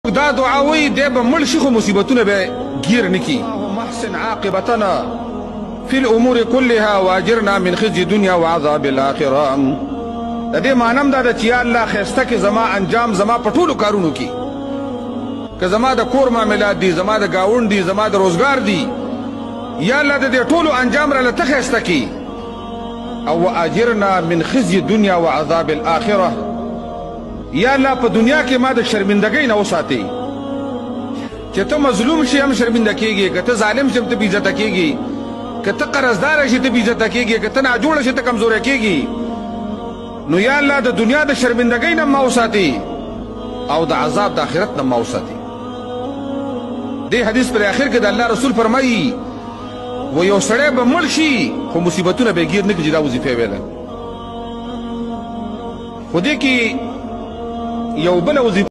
دا دعاوی دی به مړ شي خو مصیبتونه به گیر نکی. اللهم احسن عاقبتنا فی الامور كلها واجرنا من خزي الدنيا وعذاب الاخره. د دې معنی دا چې یا الله خسته کې زما انجام زما په ټولو کارونو کې، که زما د کور معاملات دي، زما د گاوند دي، زما د روزګار دي، یا الله د دې ټولو انجام را لته خسته کې، او واجرنا من خزي الدنيا وعذاب الاخره. یا الله په دنیا کې ما د شرمندګۍ نه وساتي، چې ته مظلوم شي هم شرمنده کېږي، که ته ظالم شي ته بې عزته کېږي، که ته قرضدار شي ته بې عزته کېږي، که ته ناجوړه شي ته کمزوری کېږي. نو یا الله د دنیا د شرمندګۍ نه ما وساتي او د عذاب د آخرت نه ما وساتي. دې حدیث پر آخر کې د الله رسول فرمایي و یو سړی به مړ شي خو مصیبتونه به ګیر نه کړي. دا وظیفه ویله خو دې کې یو بله وظیفه